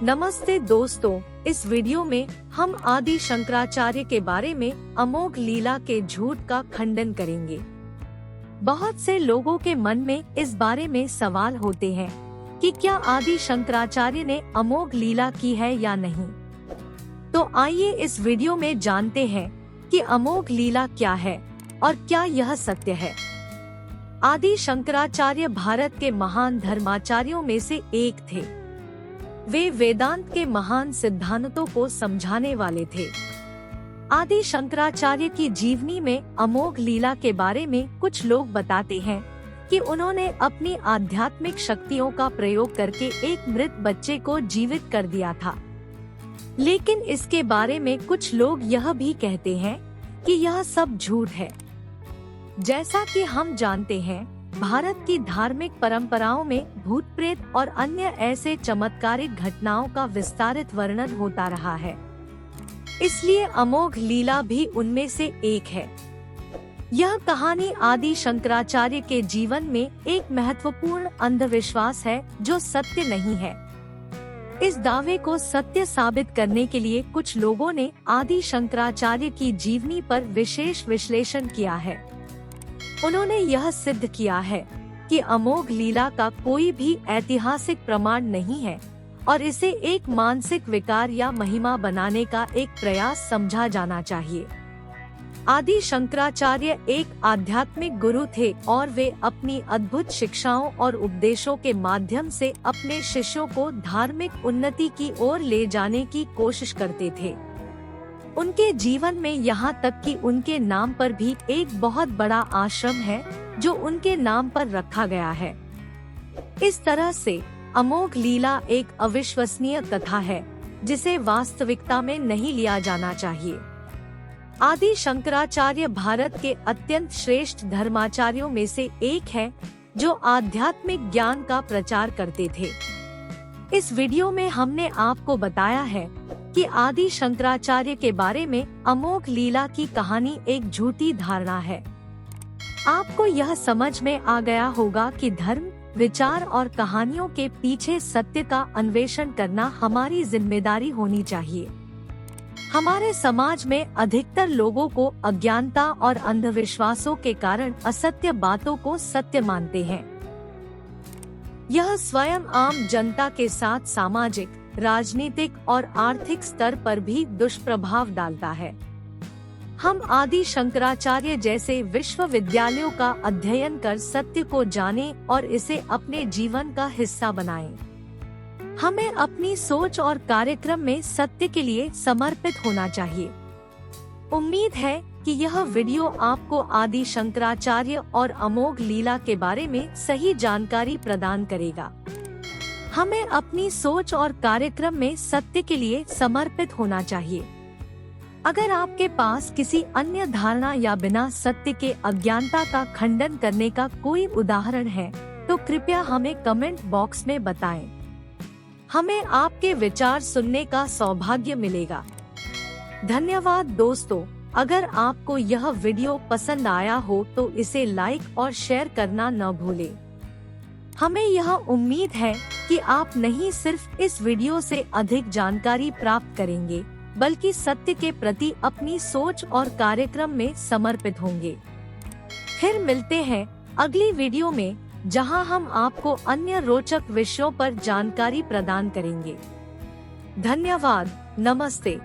नमस्ते दोस्तों, इस वीडियो में हम आदि शंकराचार्य के बारे में अमोघ लीला के झूठ का खंडन करेंगे। बहुत से लोगों के मन में इस बारे में सवाल होते हैं कि क्या आदि शंकराचार्य ने अमोघ लीला की है या नहीं। तो आइए इस वीडियो में जानते हैं कि अमोघ लीला क्या है और क्या यह सत्य है। आदि शंकराचार्य भारत के महान धर्माचार्यों में से एक थे। वे वेदांत के महान सिद्धांतों को समझाने वाले थे। आदि शंकराचार्य की जीवनी में अमोघ लीला के बारे में कुछ लोग बताते हैं कि उन्होंने अपनी आध्यात्मिक शक्तियों का प्रयोग करके एक मृत बच्चे को जीवित कर दिया था। लेकिन इसके बारे में कुछ लोग यह भी कहते हैं कि यह सब झूठ है। जैसा कि हम जानते हैं, भारत की धार्मिक परंपराओं में भूत प्रेत और अन्य ऐसे चमत्कारिक घटनाओं का विस्तारित वर्णन होता रहा है, इसलिए अमोघ लीला भी उनमें से एक है। यह कहानी आदि शंकराचार्य के जीवन में एक महत्वपूर्ण अंधविश्वास है जो सत्य नहीं है। इस दावे को सत्य साबित करने के लिए कुछ लोगों ने आदि शंकराचार्य की जीवनी पर विशेष विश्लेषण किया है। उन्होंने यह सिद्ध किया है कि अमोघ लीला का कोई भी ऐतिहासिक प्रमाण नहीं है और इसे एक मानसिक विकार या महिमा बनाने का एक प्रयास समझा जाना चाहिए। आदि शंकराचार्य एक आध्यात्मिक गुरु थे और वे अपनी अद्भुत शिक्षाओं और उपदेशों के माध्यम से अपने शिष्यों को धार्मिक उन्नति की ओर ले जाने की कोशिश करते थे। उनके जीवन में यहाँ तक कि उनके नाम पर भी एक बहुत बड़ा आश्रम है जो उनके नाम पर रखा गया है। इस तरह से अमोघ लीला एक अविश्वसनीय कथा है जिसे वास्तविकता में नहीं लिया जाना चाहिए। आदि शंकराचार्य भारत के अत्यंत श्रेष्ठ धर्माचार्यों में से एक है जो आध्यात्मिक ज्ञान का प्रचार करते थे। इस वीडियो में हमने आपको बताया है कि आदि शंकराचार्य के बारे में अमोघ लीला की कहानी एक झूठी धारणा है। आपको यह समझ में आ गया होगा कि धर्म, विचार और कहानियों के पीछे सत्य का अन्वेषण करना हमारी जिम्मेदारी होनी चाहिए। हमारे समाज में अधिकतर लोगों को अज्ञानता और अंधविश्वासों के कारण असत्य बातों को सत्य मानते हैं। यह स्वयं आम जनता के साथ सामाजिक, राजनीतिक और आर्थिक स्तर पर भी दुष्प्रभाव डालता है। हम आदि शंकराचार्य जैसे विश्वविद्यालयों का अध्ययन कर सत्य को जानें और इसे अपने जीवन का हिस्सा बनाएं। हमें अपनी सोच और कार्यक्रम में सत्य के लिए समर्पित होना चाहिए। उम्मीद है कि यह वीडियो आपको आदि शंकराचार्य और अमोघ लीला के बारे में सही जानकारी प्रदान करेगा। हमें अपनी सोच और कार्यक्रम में सत्य के लिए समर्पित होना चाहिए। अगर आपके पास किसी अन्य धारणा या बिना सत्य के अज्ञानता का खंडन करने का कोई उदाहरण है तो कृपया हमें कमेंट बॉक्स में बताएं। हमें आपके विचार सुनने का सौभाग्य मिलेगा। धन्यवाद दोस्तों। अगर आपको यह वीडियो पसंद आया हो तो इसे लाइक और शेयर करना न भूलें। हमें यह उम्मीद है कि आप नहीं सिर्फ इस वीडियो से अधिक जानकारी प्राप्त करेंगे बल्कि सत्य के प्रति अपनी सोच और कार्यक्रम में समर्पित होंगे। फिर मिलते हैं अगली वीडियो में जहां हम आपको अन्य रोचक विषयों पर जानकारी प्रदान करेंगे। धन्यवाद। नमस्ते।